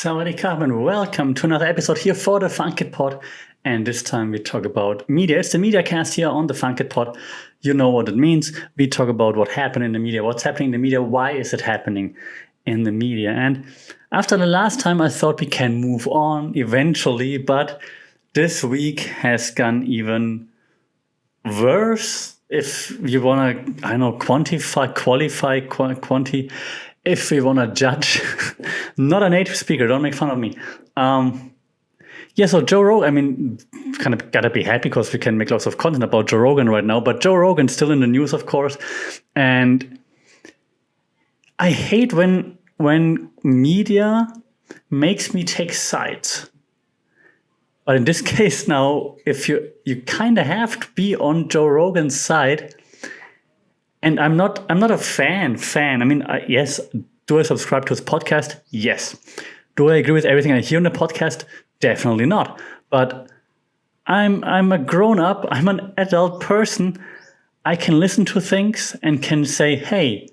Sawadee and welcome to another episode here for the Funkit Pod. And this time we talk about media. It's the media cast here on the Funkit Pod. You know what it means. We talk about what happened in the media, what's happening in the media, why is it happening in the media. And after the last time, I thought we can move on eventually, but this week has gone even worse. If you want to, quantify, if we want to judge. Not a native speaker, don't make fun of me. So Joe Rogan, kind of gotta be happy because we can make lots of content about Joe Rogan right now, but Joe Rogan's still in the news, of course. And I hate when media makes me take sides. But in this case now, if you kind of have to be on Joe Rogan's side, and I'm not a fan. Yes, do I subscribe to his podcast? Yes. Do I agree with everything I hear on the podcast? Definitely not. But I'm a grown up, I'm an adult person. I can listen to things and can say, hey,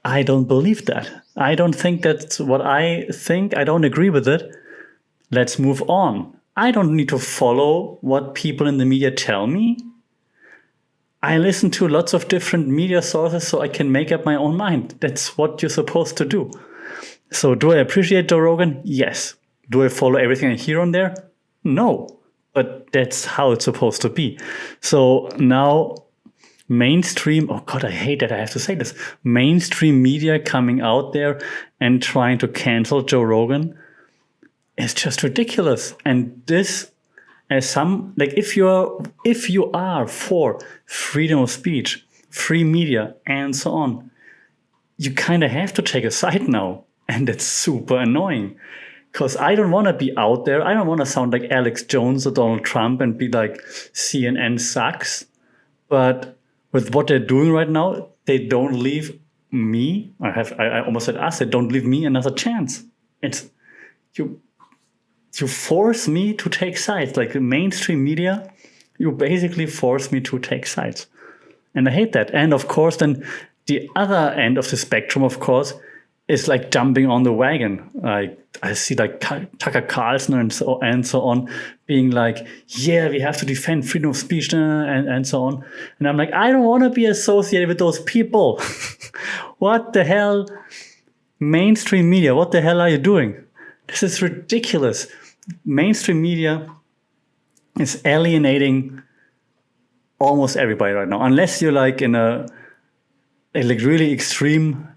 I don't believe that. I don't think that's what I think. I don't agree with it. Let's move on. I don't need to follow what people in the media tell me. I listen to lots of different media sources so I can make up my own mind. That's what you're supposed to do. So do I appreciate Joe Rogan? Yes. Do I follow everything I hear on there? No. But that's how it's supposed to be. So now mainstream, oh God, I hate that I have to say this. Mainstream media coming out there and trying to cancel Joe Rogan is just ridiculous. And this, as if you are for freedom of speech, free media, and so on, you kind of have to take a side now. And it's super annoying. Because I don't want to be out there. I don't want to sound like Alex Jones or Donald Trump and be like, CNN sucks. But with what they're doing right now, they don't leave me. I almost said us. They don't leave me another chance. It's you force me to take sides. Like the mainstream media, you basically force me to take sides. And I hate that. And of course, then the other end of the spectrum, of course, is like jumping on the wagon. I see like Tucker Carlson and so on being like, yeah, we have to defend freedom of speech and so on. And I'm like, I don't want to be associated with those people. What the hell? Mainstream media, what the hell are you doing? This is ridiculous. Mainstream media is alienating almost everybody right now, unless you're like in a like really extreme,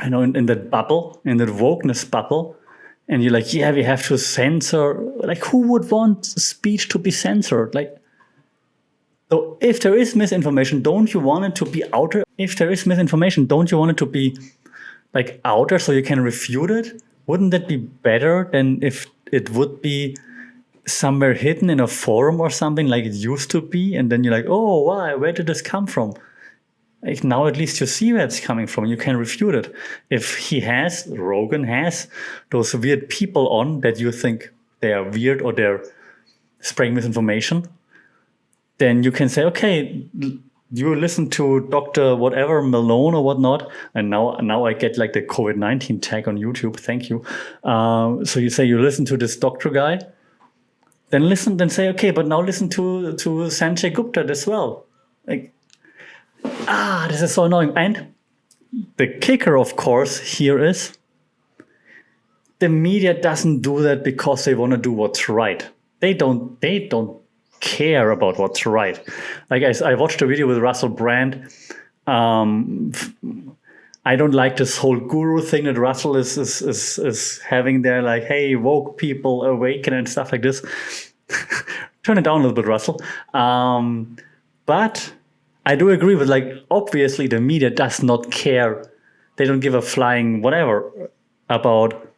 in that bubble, in that wokeness bubble, and you're like, yeah, we have to censor. Like, who would want speech to be censored? Like, so if there is misinformation, don't you want it to be out there? If there is misinformation, don't you want it to be like out there so you can refute it? Wouldn't that be better than if it would be somewhere hidden in a forum or something like it used to be? And then you're like, oh, why? Where did this come from? Like now at least you see where it's coming from. You can refute it. If Rogan has those weird people on that you think they are weird or they're spreading misinformation, then you can say, okay, you listen to Dr. whatever, Malone or whatnot, and now I get like the COVID-19 tag on YouTube. Thank you. So you say you listen to this doctor guy, then say, okay, but now listen to Sanjay Gupta as well. Like, this is so annoying. And the kicker, of course, here is the media doesn't do that because they want to do what's right. They don't care about what's right. Like I watched a video with Russell Brand. I don't like this whole guru thing that Russell is having there, like, hey, woke people awaken and stuff like this. Turn it down a little bit, Russell. But I do agree with, like, obviously the media does not care. They don't give a flying whatever about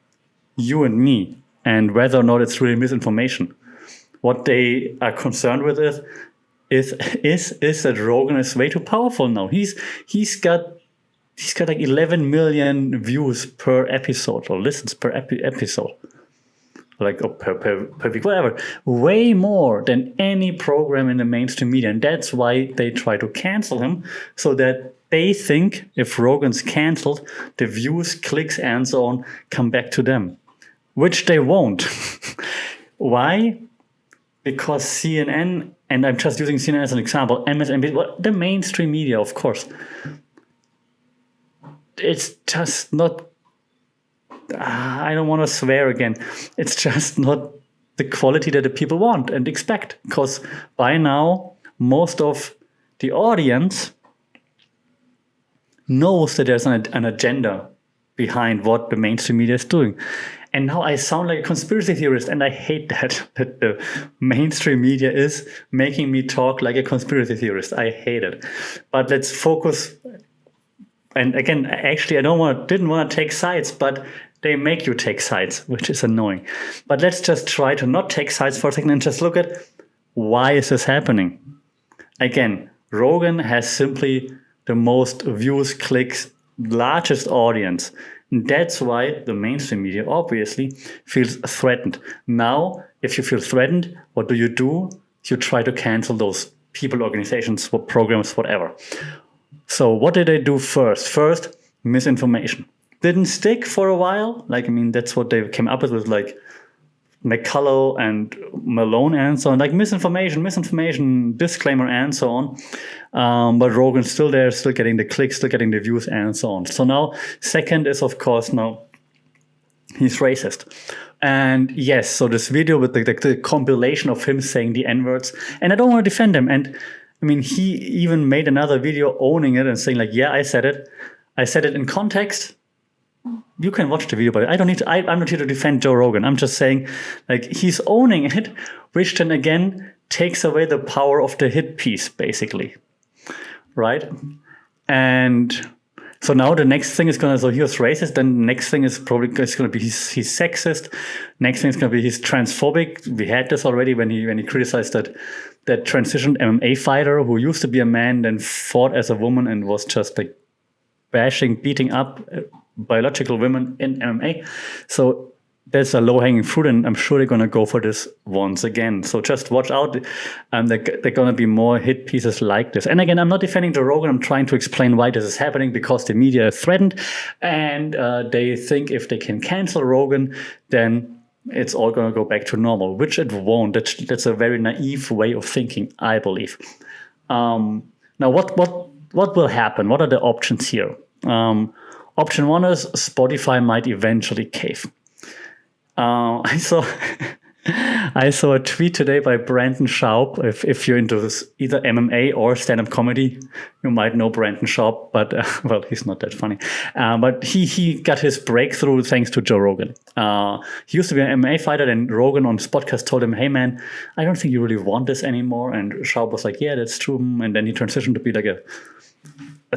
you and me and whether or not it's really misinformation. What they are concerned with is that Rogan is way too powerful now. He's got like 11 million views per episode or listens per episode. Like per week, whatever. Way more than any program in the mainstream media. And that's why they try to cancel him, so that they think if Rogan's canceled, the views, clicks, and so on come back to them. which they won't. Why? Because CNN, and I'm just using CNN as an example, MSNBC, well, the mainstream media, of course, it's just not, I don't want to swear again, it's just not the quality that the people want and expect. Because by now, most of the audience knows that there's an agenda behind what the mainstream media is doing. And now I sound like a conspiracy theorist, and I hate that the mainstream media is making me talk like a conspiracy theorist. I hate it. But let's focus. And again, actually, didn't want to take sides, but they make you take sides, which is annoying. But let's just try to not take sides for a second and just look at why is this happening. Again, Rogan has simply the most views, clicks, largest audience. And that's why the mainstream media obviously feels threatened. Now, if you feel threatened, what do? You try to cancel those people, organizations, programs, whatever. So what did they do first? First, misinformation. Didn't stick for a while. That's what they came up with like McCullough and Malone and so on, like misinformation, disclaimer and so on. But Rogan's still there, still getting the clicks, still getting the views and so on. So now, second is, of course, now he's racist. And yes, so this video with the compilation of him saying the N-words, and I don't want to defend him. And he even made another video owning it and saying like, yeah, I said it. I said it in context. You can watch the video, but I don't need to. I'm not here to defend Joe Rogan. I'm just saying, like, he's owning it, which then again takes away the power of the hit piece, basically, right? And so now the next thing is so he was racist. Then the next thing is probably going to be he's sexist. Next thing is going to be he's transphobic. We had this already when he criticized that transitioned MMA fighter who used to be a man, then fought as a woman and was just like beating up biological women in MMA. So there's a low-hanging fruit, and I'm sure they're going to go for this once again. So just watch out. They're going to be more hit pieces like this. And again, I'm not defending Joe Rogan. I'm trying to explain why this is happening, because the media is threatened, and they think if they can cancel Rogan, then it's all going to go back to normal, which it won't. That's a very naive way of thinking, I believe. Now, what will happen? What are the options here? Option one is Spotify might eventually cave. I saw a tweet today by Brandon Schaub. If you're into this, either MMA or stand-up comedy, you might know Brandon Schaub, but well, he's not that funny. But he got his breakthrough thanks to Joe Rogan. He used to be an MMA fighter, and Rogan on his podcast told him, "Hey man, I don't think you really want this anymore." And Schaub was like, "Yeah, that's true." And then he transitioned to be like a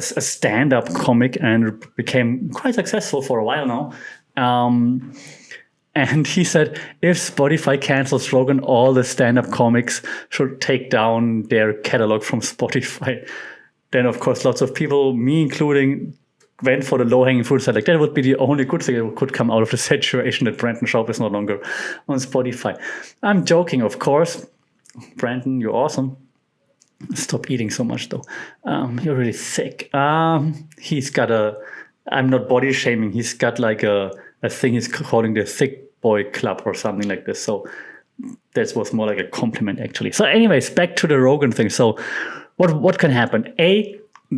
stand-up comic and became quite successful for a while now. And he said, if Spotify cancels Rogan, all the stand-up comics should take down their catalog from Spotify. Then, of course, lots of people, me including, went for the low-hanging fruit. Said, like, that would be the only good thing that could come out of the situation, that Brandon Schaub is no longer on Spotify. I'm joking, of course. Brandon, you're awesome. Stop eating so much, though. You're really thick. He's got I'm not body shaming. He's got like a thing he's calling the Thick Boy Club or something like this. So that was more like a compliment, actually. So anyways, back to the Rogan thing. So what can happen?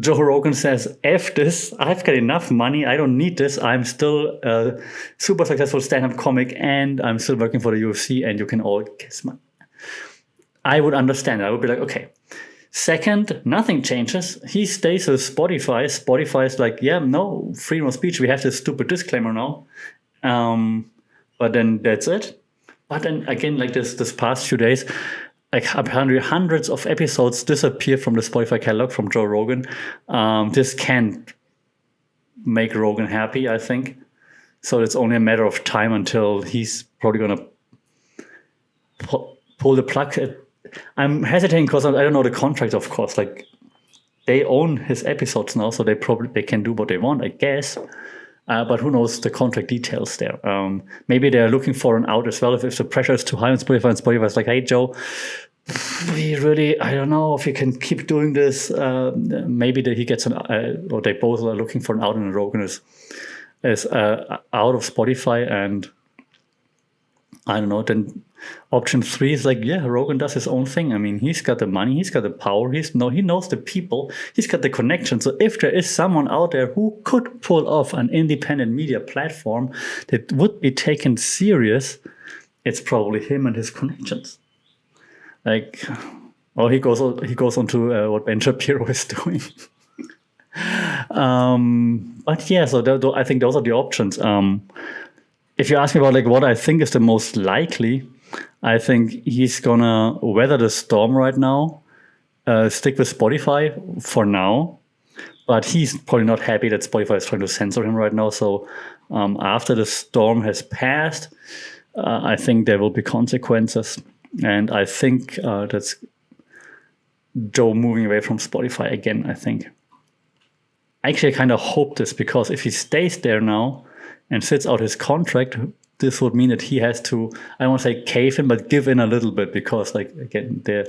Joe Rogan says, F this. I've got enough money. I don't need this. I'm still a super successful stand-up comic, and I'm still working for the UFC, and you can all kiss my... I would understand it. I would be like, okay. Second, nothing changes. He stays with Spotify. Spotify is like, yeah, no, freedom of speech. We have this stupid disclaimer now. But then that's it. But then again, like this past few days, like hundreds of episodes disappear from the Spotify catalog from Joe Rogan. This can't make Rogan happy, I think. So it's only a matter of time until he's probably going to pull the plug. I'm hesitating because I don't know the contract, of course. Like, they own his episodes now, so they can do what they want, I guess. But who knows the contract details there? Maybe they're looking for an out as well. If the pressure is too high on Spotify, and Spotify is like, hey, Joe, I don't know if you can keep doing this. Maybe he gets or they both are looking for an out, and Rogan is out of Spotify, and I don't know, then option 3 is like, yeah, Rogan does his own thing. I mean, he's got the money, he's got the power, he knows the people, he's got the connection. So if there is someone out there who could pull off an independent media platform that would be taken serious, it's probably him and his connections. Like, oh, he goes on to what Ben Shapiro is doing. But yeah, so I think those are the options. If you ask me about like what I think is the most likely, I think he's gonna weather the storm right now, stick with Spotify for now, but he's probably not happy that Spotify is trying to censor him right now. So after the storm has passed, I think there will be consequences, and I think that's Joe moving away from Spotify again. I think. Actually, I kind of hope this, because if he stays there now and sits out his contract, this would mean that he has to, I don't want to say cave in, but give in a little bit, because, like, again, they're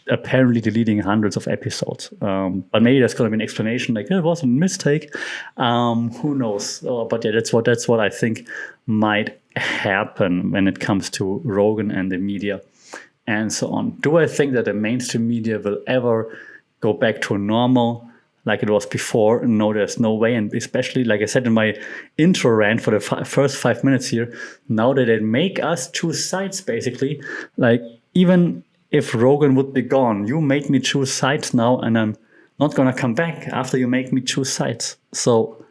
apparently deleting hundreds of episodes. But maybe there's going to be an explanation, like, it was a mistake. Who knows? But yeah, that's what I think might happen when it comes to Rogan and the media and so on. Do I think that the mainstream media will ever go back to normal like it was before? No, there's no way. And especially, like I said in my intro rant for the first 5 minutes here, now that they make us choose sides, basically, like, even if Rogan would be gone, you made me choose sides now, and I'm not going to come back after you make me choose sides. So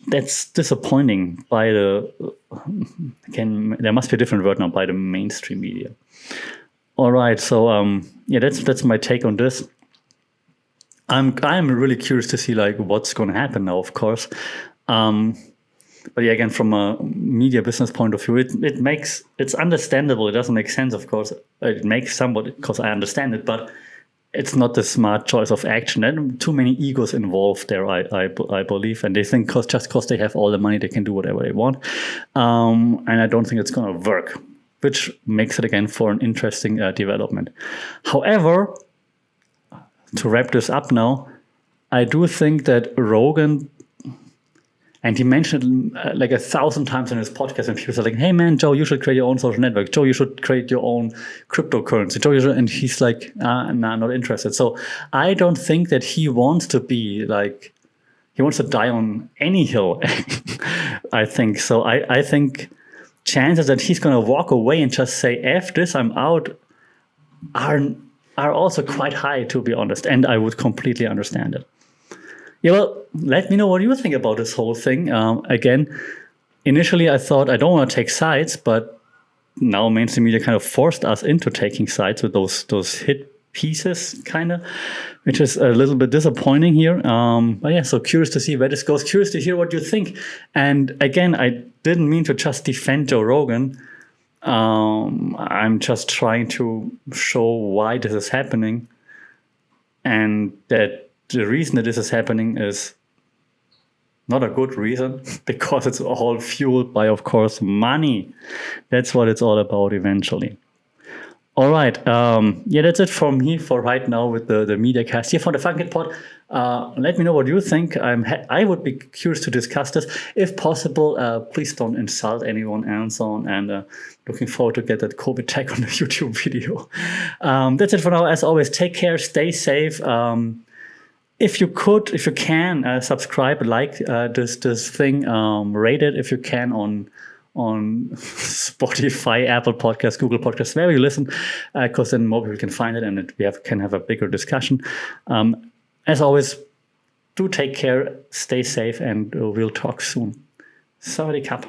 that's disappointing by again, there must be a different word now, by the mainstream media. All right. So, yeah, that's my take on this. I'm really curious to see like what's going to happen now, of course. But yeah, again, from a media business point of view, it's understandable. It doesn't make sense, of course. It makes somewhat, because I understand it, but it's not the smart choice of action. There are too many egos involved there, I believe, and they think just because they have all the money, they can do whatever they want. And I don't think it's going to work, which makes it again for an interesting development. However, to wrap this up now, I do think that Rogan, and he mentioned it like 1,000 times in his podcast, and people are like, hey man, Joe, you should create your own social network. Joe, you should create your own cryptocurrency. Joe, and he's like, nah, not interested. So I don't think that he wants to be like, he wants to die on any hill, I think. So I think chances that he's going to walk away and just say, F this, I'm out, are also quite high, to be honest, and I would completely understand it. Yeah, well, let me know what you think about this whole thing. Again, initially I thought I don't want to take sides, but now mainstream media kind of forced us into taking sides with those hit pieces, kind of, which is a little bit disappointing here. But yeah, so curious to see where this goes. Curious to hear what you think. And again, I didn't mean to just defend Joe Rogan. I'm just trying to show why this is happening, and that the reason that this is happening is not a good reason, because it's all fueled by, of course, money. That's what it's all about eventually. All right. Yeah, that's it from me for right now with the media cast here for the Funkin' Pod. Let me know what you think. I would be curious to discuss this. If possible, please don't insult anyone and so on. And looking forward to get that COVID tag on the YouTube video. That's it for now. As always, take care, stay safe. If you can, subscribe, like this thing, rate it if you can on Spotify, Apple Podcasts, Google Podcasts, wherever you listen, because then more people can find it, and can have a bigger discussion. As always, do take care, stay safe, and we'll talk soon. Sawadee Kap.